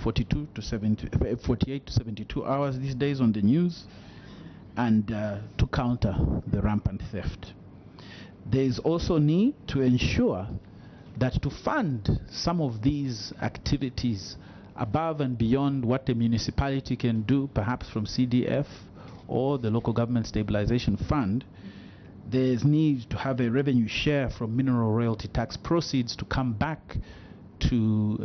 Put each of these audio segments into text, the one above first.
48 to 72 hours these days on the news, and to counter the rampant theft. There is also need to ensure that to fund some of these activities above and beyond what the municipality can do, perhaps from CDF or the Local Government Stabilization Fund, there is need to have a revenue share from mineral royalty tax proceeds to come back to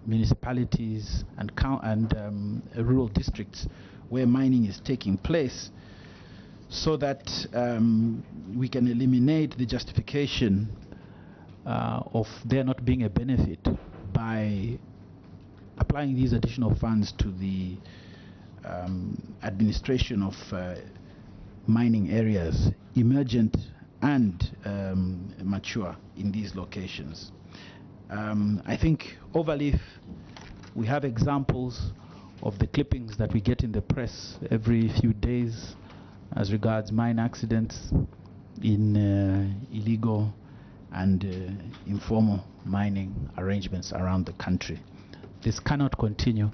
municipalities and rural districts where mining is taking place, so that we can eliminate the justification of there not being a benefit by applying these additional funds to the administration of mining areas, emergent and mature in these locations. I think Overleaf, we have examples of the clippings that we get in the press every few days as regards mine accidents in illegal and informal mining arrangements around the country. This cannot continue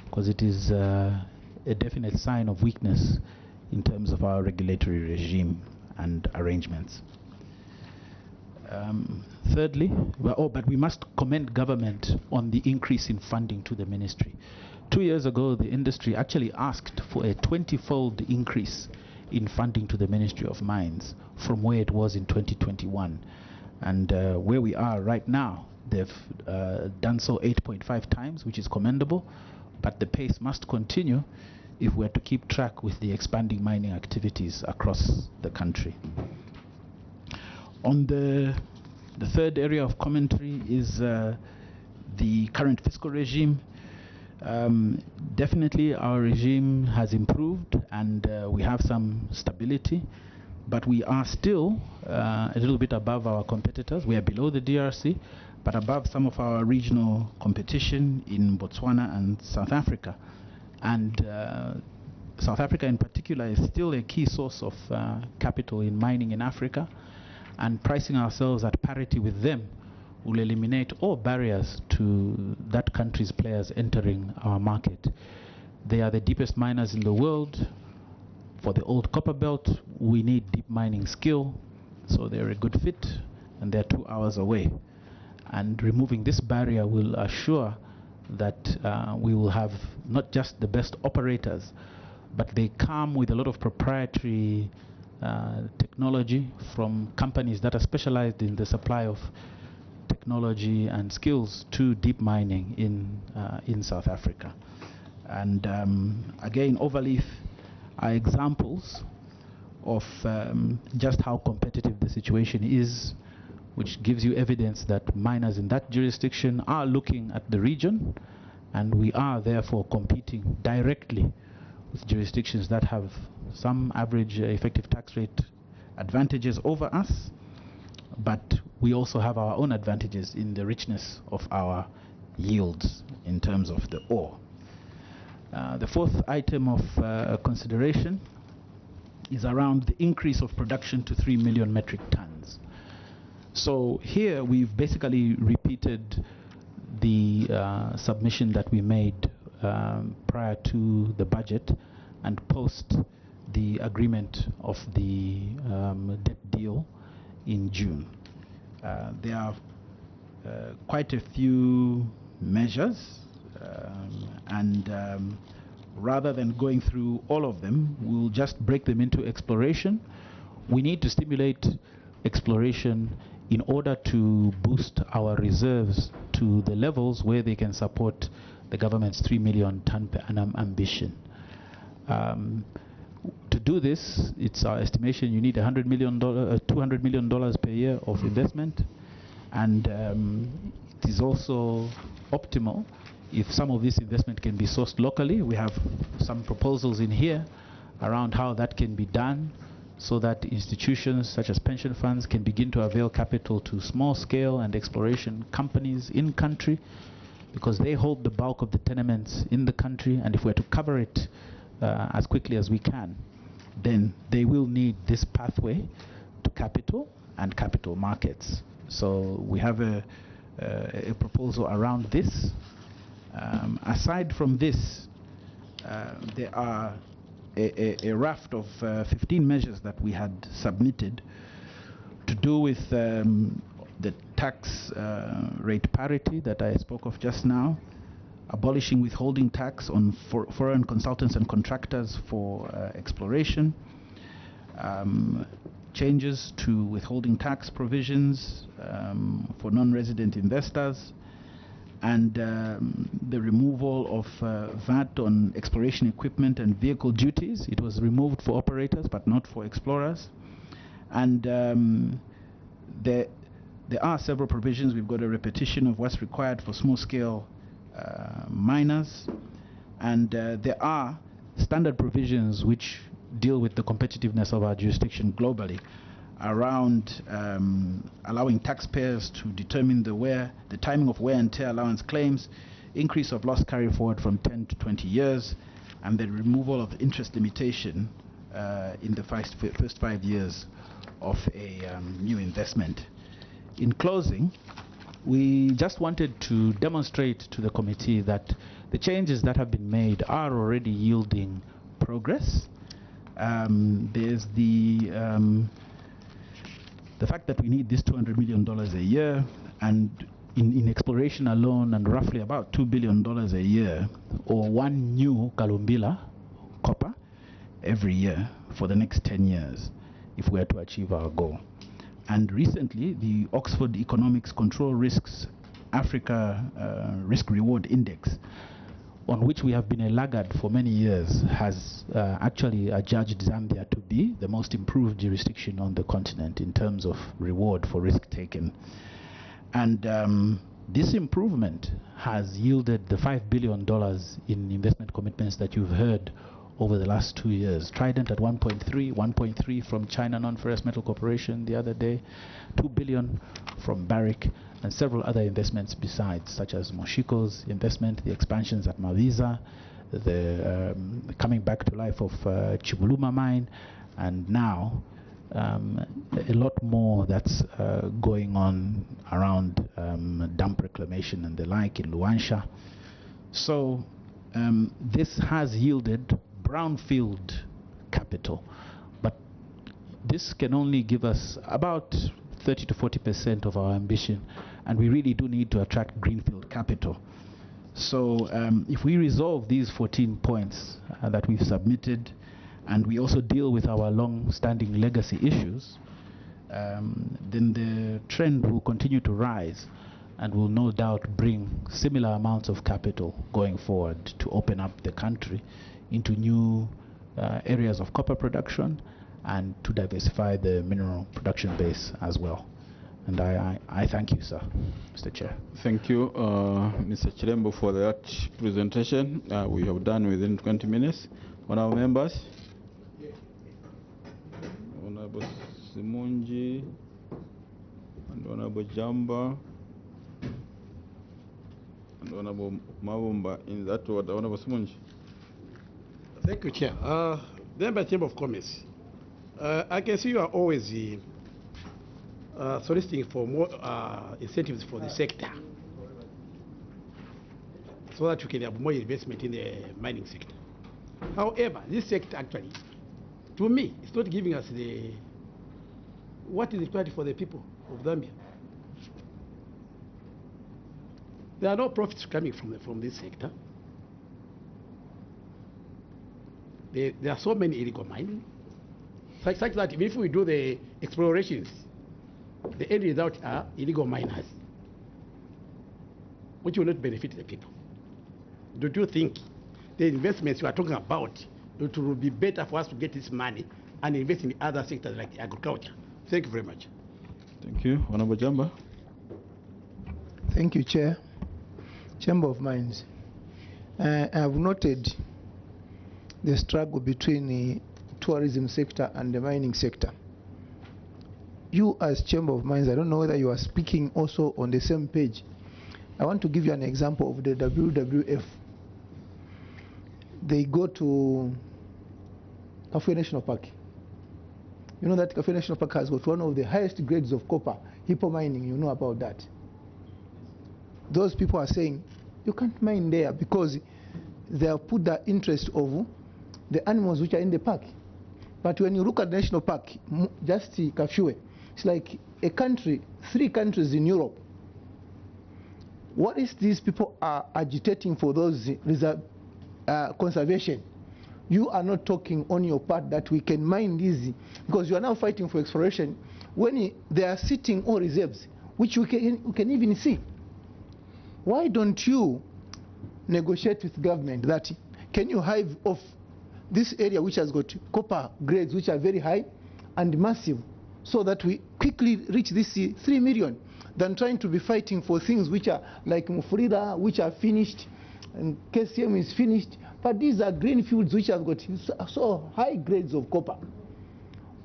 because it is a definite sign of weakness in terms of our regulatory regime and arrangements. Thirdly, but we must commend government on the increase in funding to the ministry. 2 years ago, the industry actually asked for a 20-fold increase in funding to the Ministry of Mines from where it was in 2021. And where we are right now, they've done so 8.5 times, which is commendable, but the pace must continue if we're to keep track with the expanding mining activities across the country. On the third area of commentary is the current fiscal regime. Definitely our regime has improved and we have some stability, but we are still a little bit above our competitors. We are below the DRC, but above some of our regional competition in Botswana and South Africa. And South Africa in particular is still a key source of capital in mining in Africa, and pricing ourselves at parity with them will eliminate all barriers to that country's players entering our market. They are the deepest miners in the world. For the old copper belt, we need deep mining skill, so they're a good fit, and they're 2 hours away. And removing this barrier will assure that we will have not just the best operators, but they come with a lot of proprietary technology from companies that are specialized in the supply of technology and skills to deep mining in South Africa. And again, Overleaf are examples of just how competitive the situation is, which gives you evidence that miners in that jurisdiction are looking at the region, and we are therefore competing directly with jurisdictions that have some average effective tax rate advantages over us, but we also have our own advantages in the richness of our yields in terms of the ore. The fourth item of consideration is around the increase of production to 3 million metric tons. So here we've basically repeated the submission that we made prior to the budget and post the agreement of the debt deal in June. There are quite a few measures, and rather than going through all of them, we'll just break them into exploration. We need to stimulate exploration in order to boost our reserves to the levels where they can support the government's 3 million ton per annum ambition. To do this, it's our estimation you need $200 million per year of investment, and it is also optimal if some of this investment can be sourced locally. We have some proposals in here around how that can be done, so that institutions such as pension funds can begin to avail capital to small scale and exploration companies in country, because they hold the bulk of the tenements in the country, and if we're to cover it as quickly as we can, then they will need this pathway to capital and capital markets. So we have a proposal around this, Aside from this, there are a raft of 15 measures that we had submitted to do with the tax rate parity that I spoke of just now, abolishing withholding tax on foreign consultants and contractors for exploration, changes to withholding tax provisions for non-resident investors, and the removal of VAT on exploration equipment and vehicle duties. It was removed for operators but not for explorers. And there are several provisions. We've got a repetition of what's required for small-scale miners, and there are standard provisions which deal with the competitiveness of our jurisdiction globally around allowing taxpayers to determine the timing of wear and tear allowance claims, increase of loss carry forward from 10 to 20 years, and the removal of interest limitation in the first 5 years of a new investment. In closing, we just wanted to demonstrate to the committee that the changes that have been made are already yielding progress. There's the fact that we need this $200 million a year, and in exploration alone, and roughly about $2 billion a year, or one new Kalumbila copper every year for the next 10 years, if we are to achieve our goal. And recently, the Oxford Economics Control Risks Africa Risk-Reward Index, on which we have been a laggard for many years, has actually adjudged Zambia to be the most improved jurisdiction on the continent in terms of reward for risk taken. And this improvement has yielded the $5 billion in investment commitments that you've heard over the last 2 years. Trident at 1.3 from China Non-Ferrous Metal Corporation the other day, 2 billion from Barrick, and several other investments besides, such as Moshiko's investment, the expansions at Maviza, the coming back to life of Chibuluma mine, and now a lot more that's going on around dump reclamation and the like in Luansha. So this has yielded brownfield capital, but this can only give us about 30 to 40% of our ambition, and we really do need to attract greenfield capital. So if we resolve these 14 points that we've submitted, and we also deal with our long-standing legacy issues, then the trend will continue to rise and will no doubt bring similar amounts of capital going forward to open up the country into new areas of copper production and to diversify the mineral production base as well. And I thank you, sir, Mr. Chair. Thank you, Mr. Chirembo, for that presentation. We have done within 20 minutes. Honorable members. Honorable Simunji and Honorable Jamba and Honorable Mavumba. In that order, Honorable Simunji. Thank you, Chair. Member Chamber of Commerce, I can see you are always soliciting for more incentives for the sector so that you can have more investment in the mining sector. However, this sector actually, to me, it's not giving us what is required for the people of Zambia. There are no profits coming from this sector. There are so many illegal mining, such that even if we do the explorations, the end result are illegal miners, which will not benefit the people. Don't you think the investments you are talking about, it will be better for us to get this money and invest in other sectors like agriculture? Thank you very much. Thank you. Honorable Jamba. Thank you, Chair. Chamber of Mines. I have noted the struggle between the tourism sector and the mining sector. You as Chamber of Mines, I don't know whether you are speaking also on the same page. I want to give you an example of the WWF. They go to Kafue National Park. You know that Kafue National Park has got one of the highest grades of copper, hippo mining, you know about that. Those people are saying You can't mine there because they have put the interest of the animals which are in the park. But when you look at the national park, just Kafue, it's like a country, 3 countries in Europe. What is these people are agitating for those reserve conservation? You are not talking on your part that we can mine these, because you are now fighting for exploration when they are sitting on reserves, which we can even see. Why don't you negotiate with government that can you hive off this area which has got copper grades which are very high and massive, so that we quickly reach this 3 million, than trying to be fighting for things which are like Mufurira, which are finished, and KCM is finished, but these are green fields which have got so high grades of copper.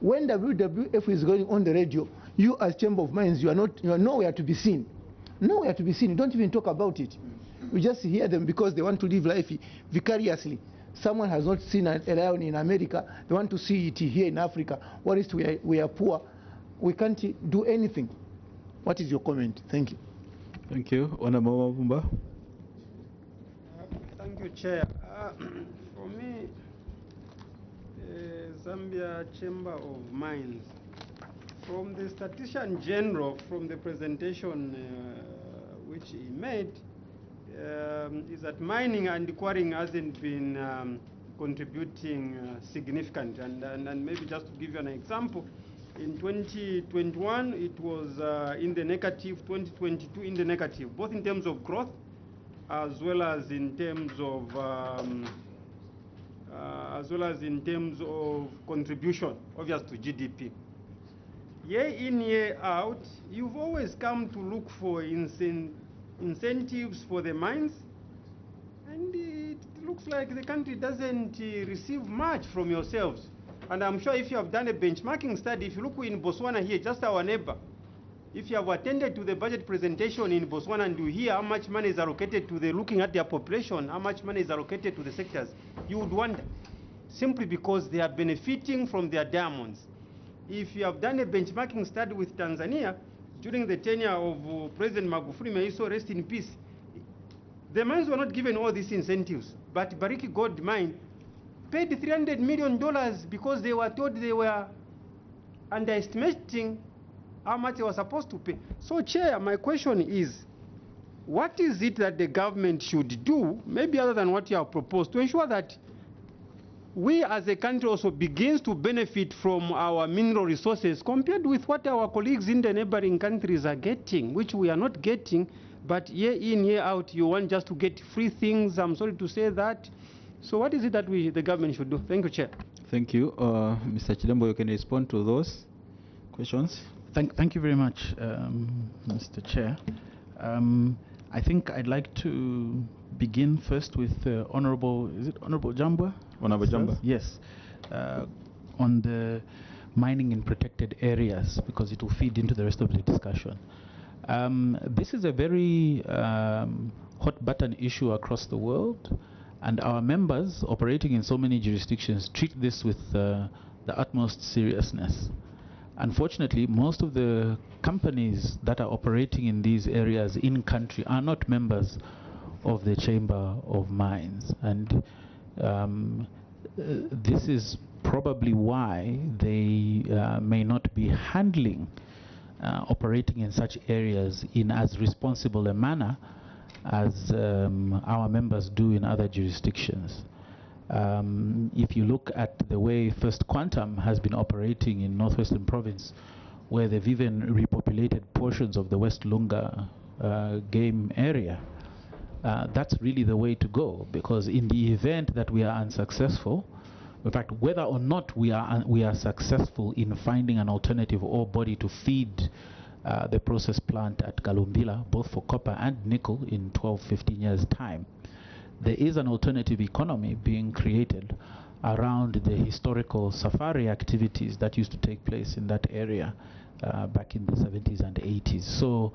When WWF is going on the radio, you as Chamber of Mines, you are nowhere to be seen. Nowhere to be seen. You don't even talk about it. You just hear them because they want to live life vicariously. Someone has not seen a lion in America. They want to see it here in Africa. What is we are poor. We can't do anything. What is your comment? Thank you. Thank you. Honorable Mumba. Thank you, Chair. For me, Zambia Chamber of Mines, from the Statistician General, from the presentation which he made, is that mining and quarrying hasn't been contributing significantly. And maybe just to give you an example, in 2021 it was in the negative, 2022 in the negative, both in terms of growth as well as in terms of contribution, obviously, to GDP. Year in, year out, you've always come to look for incentives for the mines, and it looks like the country doesn't receive much from yourselves. And I'm sure if you have done a benchmarking study, if you look in Botswana here, just our neighbor, if you have attended to the budget presentation in Botswana and you hear how much money is allocated to looking at their population, how much money is allocated to the sectors, you would wonder, simply because they are benefiting from their diamonds. If you have done a benchmarking study with Tanzania, during the tenure of President Magufuli, may he so rest in peace, the mines were not given all these incentives, but Bariki Gold Mine paid $300 million because they were told they were underestimating how much they were supposed to pay. So, Chair, my question is, what is it that the government should do, maybe other than what you have proposed, to ensure that we as a country also begins to benefit from our mineral resources compared with what our colleagues in the neighboring countries are getting, which we are not getting, but year in, year out, you want just to get free things. I'm sorry to say that. So what is it that the government should do? Thank you, Chair. Thank you. Mr. Chilembo, you can respond to those questions. Thank you very much, Mr. Chair. I think I'd like to begin first with Honorable Jambwa? Honorable Jambwa. Yes. On the mining in protected areas, because it will feed into the rest of the discussion. This is a very hot button issue across the world, and our members operating in so many jurisdictions treat this with the utmost seriousness. Unfortunately, most of the companies that are operating in these areas in country are not members of the Chamber of Mines, and this is probably why they may not be handling operating in such areas in as responsible a manner as our members do in other jurisdictions. If you look at the way First Quantum has been operating in Northwestern Province, where they've even repopulated portions of the West Lunga game area, that's really the way to go, because in the event that we are unsuccessful, in fact, whether or not we are successful in finding an alternative ore body to feed the process plant at Kalumbila, both for copper and nickel, in 12-15 years' time, there is an alternative economy being created around the historical safari activities that used to take place in that area back in the 70s and 80s. So,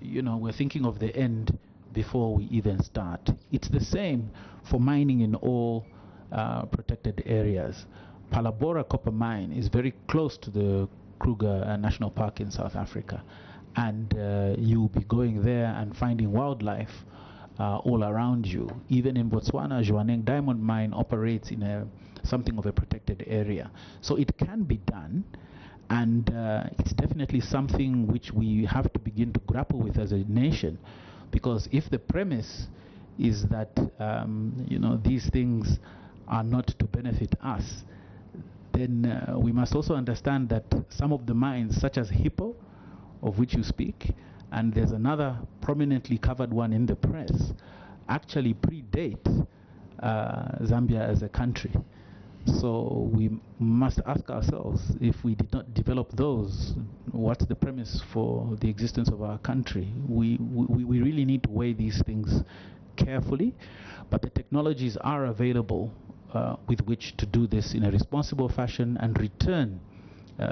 you know, we're thinking of the end before we even start. It's the same for mining in all protected areas. Palabora copper mine is very close to the Kruger National Park in South Africa, and you'll be going there and finding wildlife all around you. Even in Botswana, Jwaneng Diamond Mine operates in something of a protected area. So it can be done, and it's definitely something which we have to begin to grapple with as a nation, because if the premise is that these things are not to benefit us, then we must also understand that some of the mines, such as Hippo, of which you speak, and there's another prominently covered one in the press, actually predate Zambia as a country. So we must ask ourselves, if we did not develop those, what's the premise for the existence of our country? We really need to weigh these things carefully, but the technologies are available with which to do this in a responsible fashion and return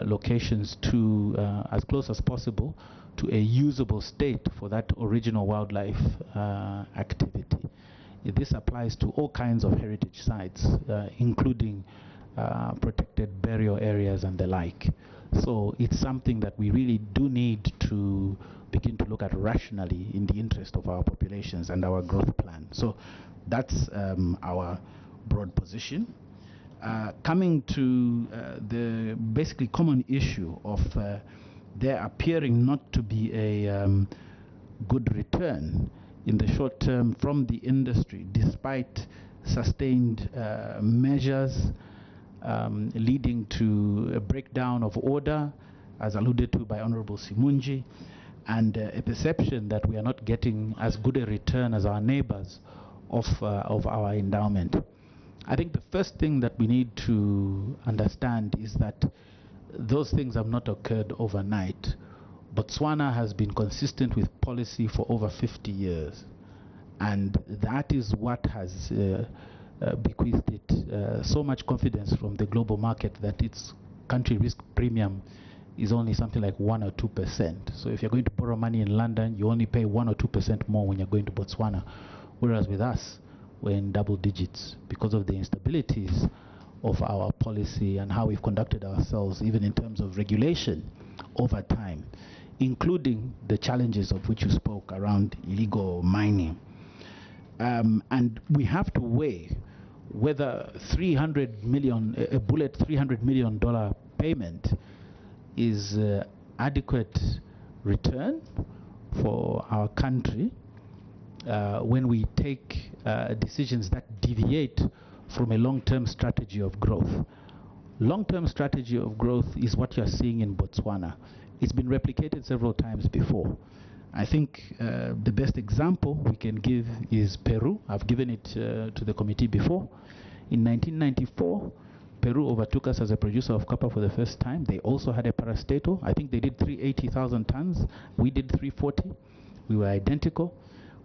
locations to as close as possible to a usable state for that original wildlife activity. This applies to all kinds of heritage sites, including protected burial areas and the like. So it's something that we really do need to begin to look at rationally in the interest of our populations and our growth plan. So that's our broad position. Coming to the basically common issue of there appearing not to be a good return in the short term from the industry, despite sustained measures leading to a breakdown of order, as alluded to by Honorable Simunji, and a perception that we are not getting as good a return as our neighbors of our endowment. I think the first thing that we need to understand is that those things have not occurred overnight. Botswana has been consistent with policy for over 50 years, and that is what has bequeathed it so much confidence from the global market that its country risk premium is only something like 1 or 2%. So if you're going to borrow money in London, you only pay 1 or 2% more when you're going to Botswana, whereas with us, we're in double digits because of the instabilities of our policy and how we've conducted ourselves, even in terms of regulation over time, including the challenges of which you spoke around illegal mining. And we have to weigh whether $300 million, a bullet $300 million payment is adequate return for our country when we take decisions that deviate from a long-term strategy of growth. Long-term strategy of growth is what you're seeing in Botswana. It's been replicated several times before. I think the best example we can give is Peru. I've given it to the committee before. In 1994, Peru overtook us as a producer of copper for the first time. They also had a parastatal. I think they did 380,000 tons. We did 340. We were identical.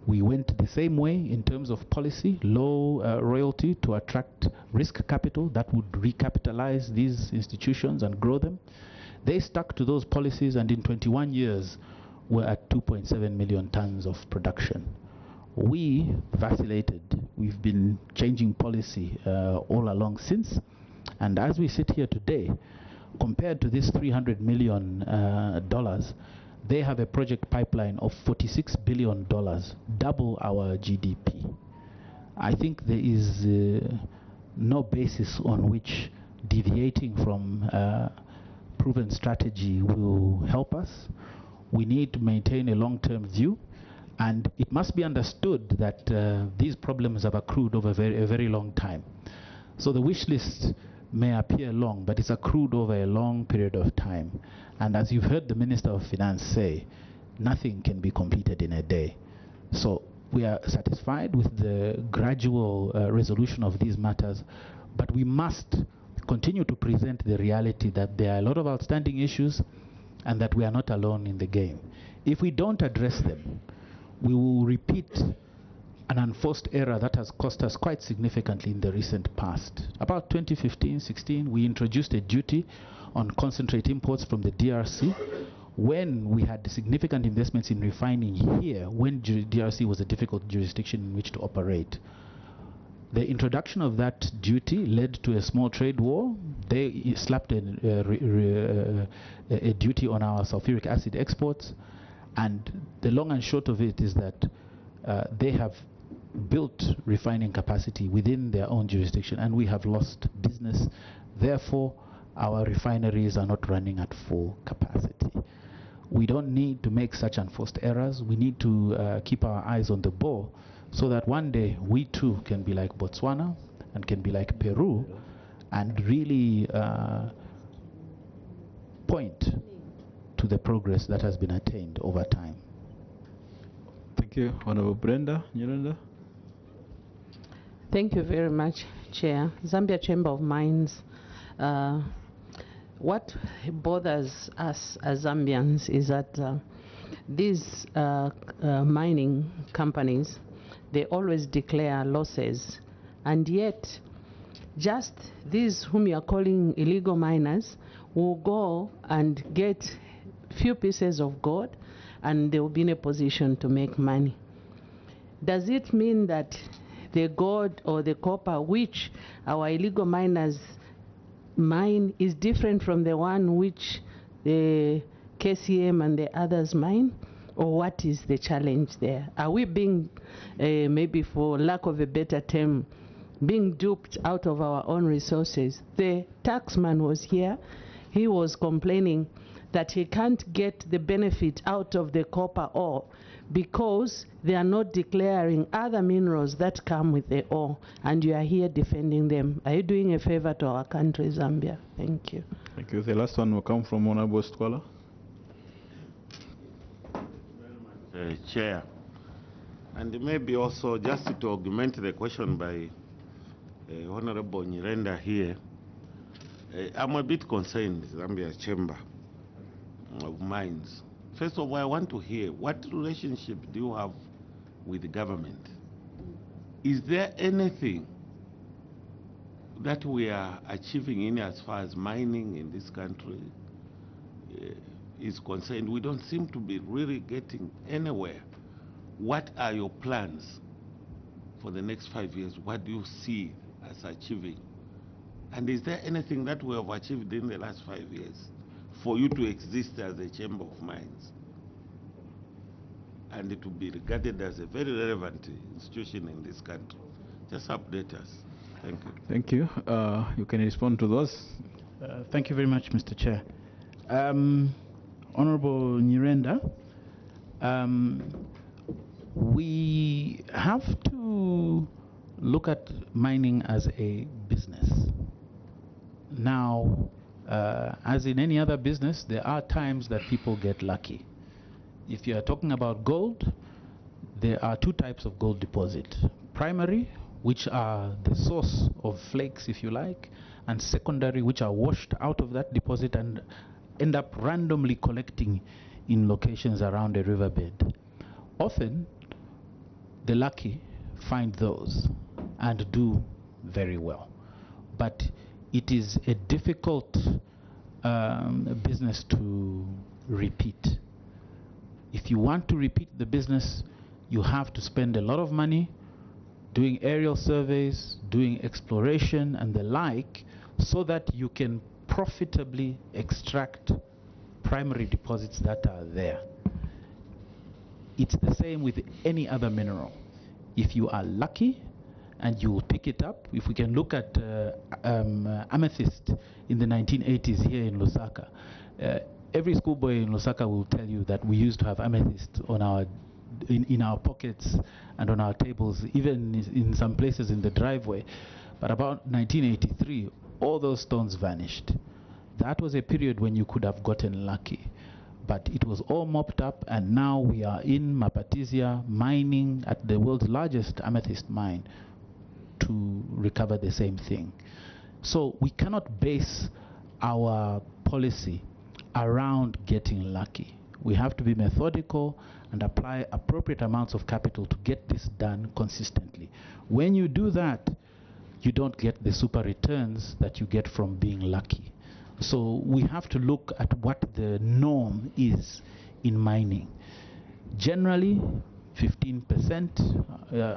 We went the same way in terms of policy, low royalty to attract risk capital that would recapitalize these institutions and grow them. They stuck to those policies, and in 21 years, we're at 2.7 million tons of production. We vacillated. We've been changing policy all along since. And as we sit here today, compared to this $300 million, they have a project pipeline of $46 billion, double our GDP. I think there is no basis on which deviating from proven strategy will help us. We need to maintain a long-term view, and it must be understood that these problems have accrued over a very long time. So the wish list may appear long, but it's accrued over a long period of time. And as you've heard the Minister of Finance say, nothing can be completed in a day. So we are satisfied with the gradual resolution of these matters, but we must continue to present the reality that there are a lot of outstanding issues and that we are not alone in the game. If we don't address them, we will repeat an unforced error that has cost us quite significantly in the recent past. About 2015-16, we introduced a duty on concentrate imports from the DRC when we had significant investments in refining here, when DRC was a difficult jurisdiction in which to operate. The introduction of that duty led to a small trade war. They slapped a duty on our sulfuric acid exports, and the long and short of it is that they have built refining capacity within their own jurisdiction, and we have lost business. Therefore, our refineries are not running at full capacity. We don't need to make such unforced errors. We need to keep our eyes on the ball so that one day we too can be like Botswana and can be like Peru and really point to the progress that has been attained over time. Thank you. Honorable Brenda Nyirenda. Thank you very much, Chair. Zambia Chamber of Mines. What bothers us as Zambians is that these mining companies, they always declare losses, and yet just these whom you are calling illegal miners will go and get few pieces of gold and they will be in a position to make money. Does it mean that the gold or the copper which our illegal miners mine is different from the one which the KCM and the others mine? Or what is the challenge there? Are we being, maybe for lack of a better term, being duped out of our own resources? The taxman was here. He was complaining that he can't get the benefit out of the copper ore because they are not declaring other minerals that come with the ore, and you are here defending them. Are you doing a favor to our country, Zambia? Thank you. Thank you. The last one will come from Honorable Squala. Chair, and maybe also just to augment the question by Honorable Nyirenda here, I'm a bit concerned, Zambia Chamber of Mines. First of all, I want to hear what relationship do you have with the government? Is there anything that we are achieving in as far as mining in this country is concerned? We don't seem to be really getting anywhere. What are your plans for the next 5 years? What do you see as achieving? And is there anything that we have achieved in the last 5 years for you to exist as a Chamber of Mines and to be regarded as a very relevant institution in this country? Just update us. Thank you. Thank you. You can respond to those. Thank you very much, Mr. Chair. Honorable Nyirenda, we have to look at mining as a business. Now, as in any other business, there are times that people get lucky. If you are talking about gold, there are two types of gold deposit. Primary, which are the source of flakes, if you like, and secondary, which are washed out of that deposit and end up randomly collecting in locations around a riverbed. Often, the lucky find those and do very well. But it is a difficult business to repeat. If you want to repeat the business, you have to spend a lot of money doing aerial surveys, doing exploration and the like, so that you can profitably extract primary deposits that are there. It's the same with any other mineral. If you are lucky and you will pick it up, if we can look at amethyst in the 1980s here in Lusaka, every schoolboy in Lusaka will tell you that we used to have amethyst on our in our pockets and on our tables, even in some places in the driveway. But about 1983, all those stones vanished. That was a period when you could have gotten lucky. But it was all mopped up, and now we are in Mapatisia mining at the world's largest amethyst mine to recover the same thing. So we cannot base our policy around getting lucky. We have to be methodical and apply appropriate amounts of capital to get this done consistently. When you do that, you don't get the super returns that you get from being lucky. So we have to look at what the norm is in mining. Generally, 15%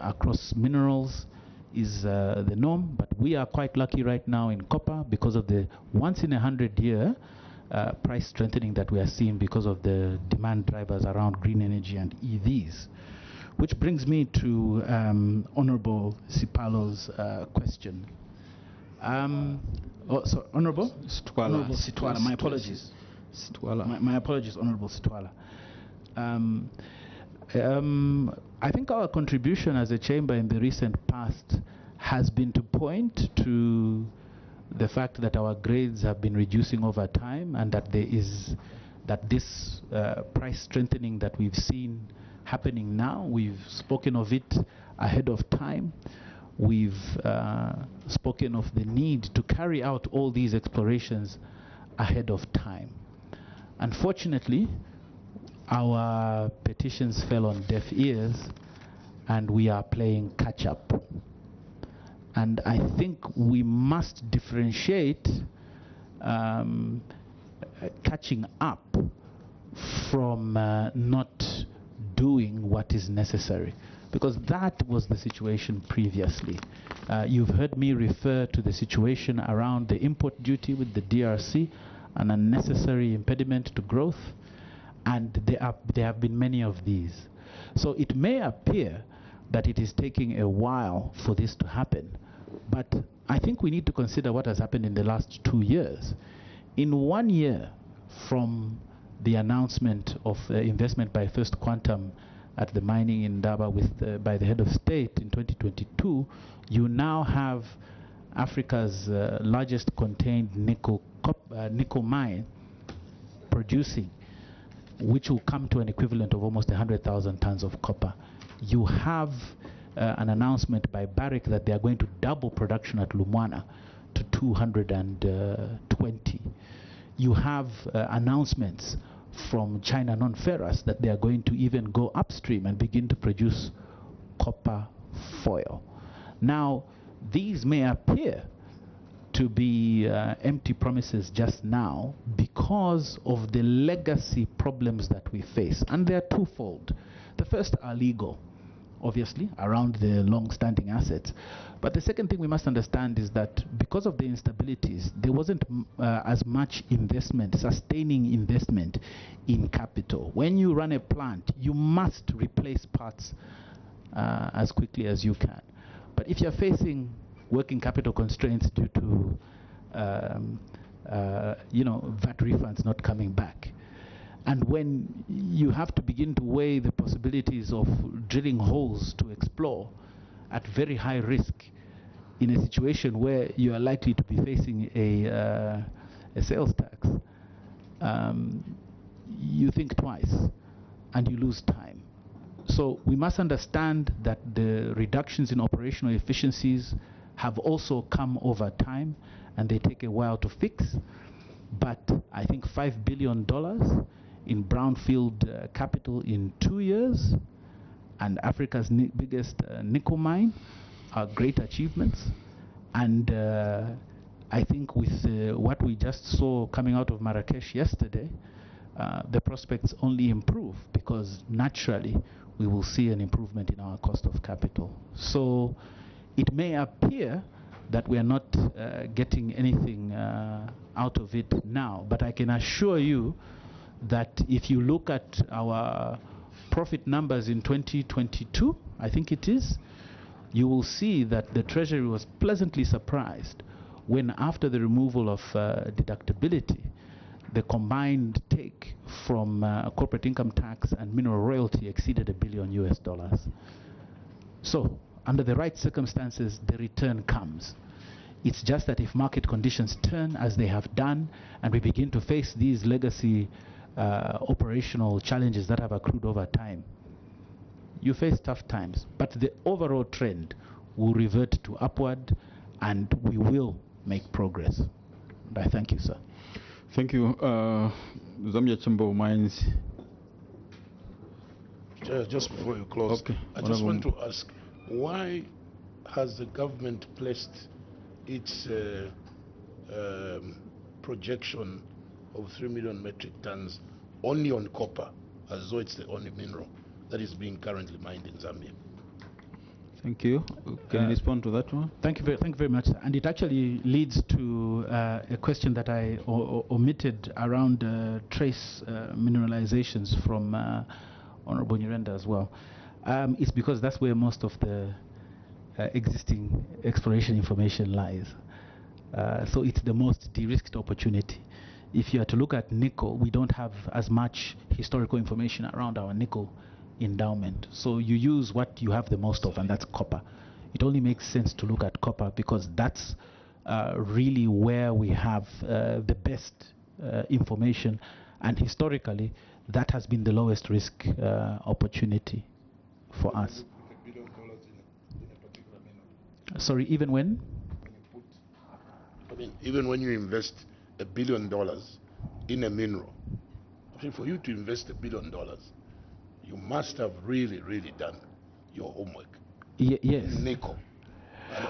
across minerals is the norm, but we are quite lucky right now in copper because of the once-in-a-100-year price strengthening that we are seeing because of the demand drivers around green energy and EVs. Which brings me to Honorable Sipalo's question. Honorable? Sitwala. Honorable Sitwala, my apologies. Sitwala. My apologies, Honorable Sitwala. I think our contribution as a chamber in the recent past has been to point to the fact that our grades have been reducing over time, and that this price strengthening that we've seen happening now, we've spoken of it ahead of time. We've spoken of the need to carry out all these explorations ahead of time. Unfortunately, our petitions fell on deaf ears, and we are playing catch up. And I think we must differentiate catching up from not doing what is necessary, because that was the situation previously. You've heard me refer to the situation around the import duty with the DRC, an unnecessary impediment to growth, and there have been many of these. So it may appear that it is taking a while for this to happen, but I think we need to consider what has happened in the last 2 years. In 1 year from the announcement of investment by First Quantum at the mining in Daba by the head of state in 2022, you now have Africa's largest contained nickel mine producing, which will come to an equivalent of almost 100,000 tons of copper. You have an announcement by Barrick that they are going to double production at Lumwana to 220. You have announcements from China Non-Ferrous that they are going to even go upstream and begin to produce copper foil. Now, these may appear to be empty promises just now because of the legacy problems that we face, and they are twofold. The first are legal, obviously, around the long-standing assets. But the second thing we must understand is that because of the instabilities, there wasn't as much investment, sustaining investment in capital. When you run a plant, you must replace parts as quickly as you can. But if you're facing working capital constraints due to VAT refunds not coming back, and when you have to begin to weigh the possibilities of drilling holes to explore at very high risk in a situation where you are likely to be facing a sales tax, you think twice and you lose time. So we must understand that the reductions in operational efficiencies have also come over time, and they take a while to fix. But I think $5 billion in brownfield capital in 2 years, and Africa's biggest nickel mine, are great achievements. And I think with what we just saw coming out of Marrakesh yesterday, the prospects only improve, because naturally we will see an improvement in our cost of capital. So it may appear that we are not getting anything out of it now, but I can assure you that if you look at our profit numbers in 2022, I think it is, you will see that the Treasury was pleasantly surprised when, after the removal of deductibility, the combined take from corporate income tax and mineral royalty exceeded $1 billion. So, under the right circumstances, the return comes. It's just that if market conditions turn as they have done, and we begin to face these legacy operational challenges that have accrued over time, you face tough times. But the overall trend will revert to upward, and we will make progress. And I thank you, sir. Thank you. Zambia Chamber of Mines. Just before you close, okay. I just want to ask, why has the government placed its projection of 3 million metric tons only on copper, as though it's the only mineral that is being currently mined in Zambia? Thank you. Can you respond to that one? Thank you very much. And it actually leads to a question that I omitted around trace mineralizations from Honorable Nyirenda as well. It's because that's where most of the existing exploration information lies. So it's the most de-risked opportunity. If you are to look at nickel, we don't have as much historical information around our nickel endowment. So you use what you have the most of, and that's copper. It only makes sense to look at copper because that's really where we have the best information, and historically that has been the lowest risk opportunity for us. Sorry, even when? I mean, even when you invest $1 billion in a mineral, I think for you to invest $1 billion, you must have really, really done your homework. Yes. Nickel.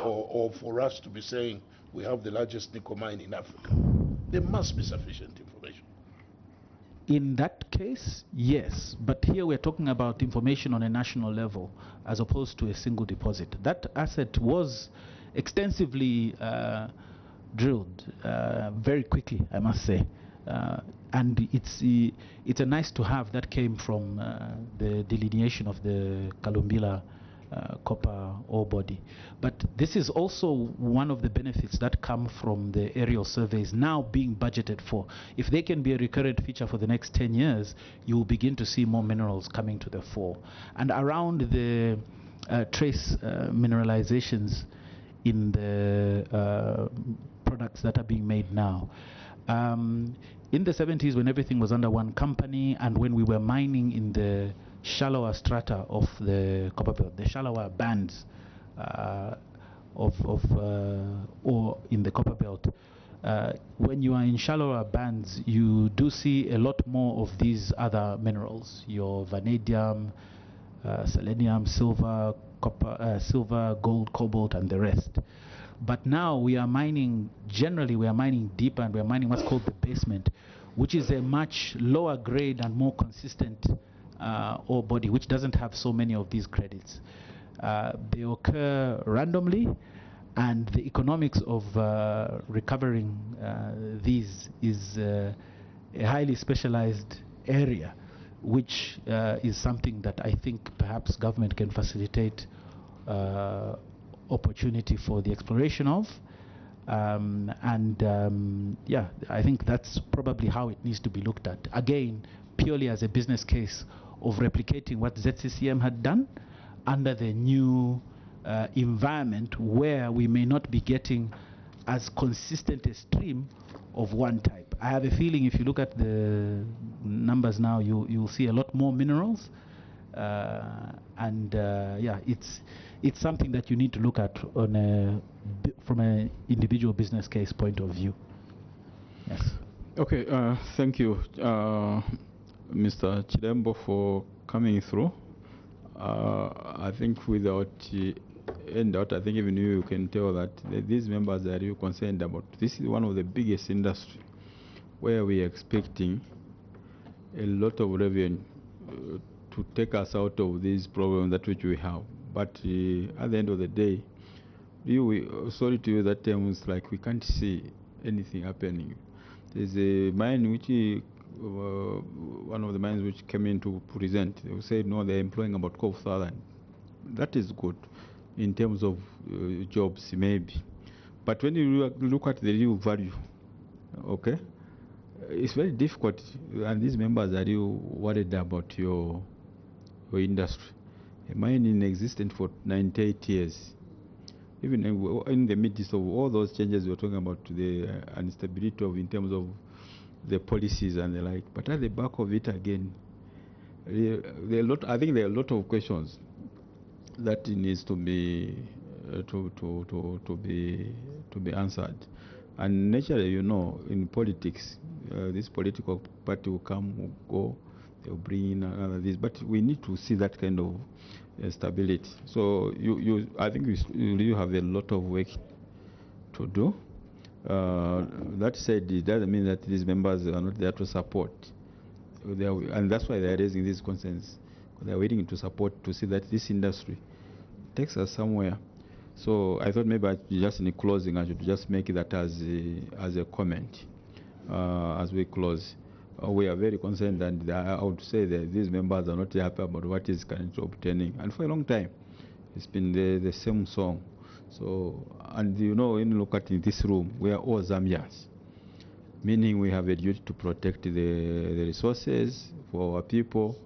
Or for us to be saying we have the largest nickel mine in Africa, there must be sufficient information. In that case, yes. But here we're talking about information on a national level as opposed to a single deposit. That asset was extensively drilled very quickly, I must say. And it's a nice to have that came from the delineation of the Kalumbila copper ore body. But this is also one of the benefits that come from the aerial surveys now being budgeted for. If they can be a recurrent feature for the next 10 years, you will begin to see more minerals coming to the fore. And around the trace mineralizations in the products that are being made now. In the 70s, when everything was under one company, and when we were mining in the shallower strata of the copper belt, the shallower bands of ore in the copper belt, when you are in shallower bands, you do see a lot more of these other minerals, your vanadium, selenium, silver, copper, silver, gold, cobalt, and the rest. But now we are mining, generally we are mining deeper, and we are mining what's called the basement, which is a much lower grade and more consistent ore body, which doesn't have so many of these credits. They occur randomly, and the economics of recovering these is a highly specialized area, which is something that I think perhaps government can facilitate opportunity for the exploration of. Yeah, I think that's probably how it needs to be looked at. Again, purely as a business case of replicating what ZCCM had done under the new environment, where we may not be getting as consistent a stream of one type. I have a feeling if you look at the numbers now, you'll see a lot more minerals. Yeah, it's something that you need to look at on from an individual business case point of view. Yes. Okay, thank you, Mr. Chilembo, for coming through. I think without end out, I think even you can tell that these members are really concerned about. This is one of the biggest industry where we are expecting a lot of revenue to take us out of these problems that which we have. But at the end of the day, sorry to use that term, it's like we can't see anything happening. There's a mine which one of the mines which came in to present. They said no, they're employing about 12,000. That is good in terms of jobs, maybe. But when you look at the real value, okay, it's very difficult, and these members are really worried about your industry. A mine in existence for 98 years. Even in the midst of all those changes we're talking about, the instability of in terms of the policies and the like. But at the back of it again, I think there are a lot of questions that needs to be to be answered. And naturally, you know, in politics, this political party will come, will go, they'll bring in this. But we need to see that kind of stability. So I think you have a lot of work to do. That said, it doesn't mean that these members are not there to support. And that's why they're raising these concerns. They're waiting to support, to see that this industry takes us somewhere. So I thought maybe just in closing, I should just make that as a comment as we close. we are very concerned, and I would say that these members are not happy about what is currently obtaining. And for a long time, it's been the same song. So, and you know, when you look at in this room, we are all Zambians, meaning we have a duty to protect the resources for our people.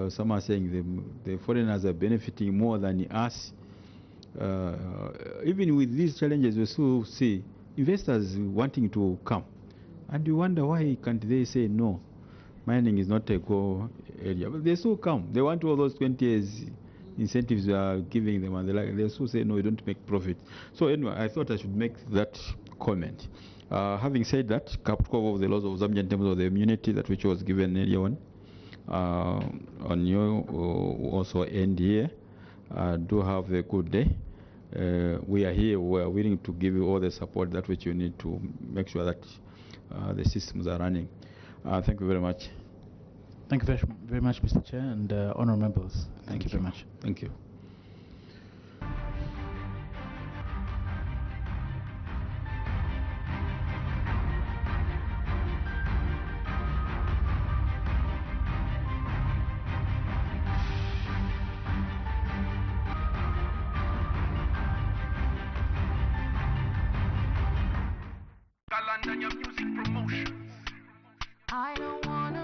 Some are saying the foreigners are benefiting more than us. Even with these challenges, we still see investors wanting to come. And you wonder why can't they say no, mining is not a core area. But they still come. They want all those 20 years incentives we are giving them, and they still say no, you don't make profit. So anyway, I thought I should make that comment. Having said that, Capricorn of the laws of Zambia in terms of the immunity that which was given earlier on you also end here. Do have a good day. We are here. We are willing to give you all the support that which you need to make sure that the systems are running. Thank you very much. Thank you very much, Mr. Chair, and honourable members. Thank you very much. Thank you. I don't wanna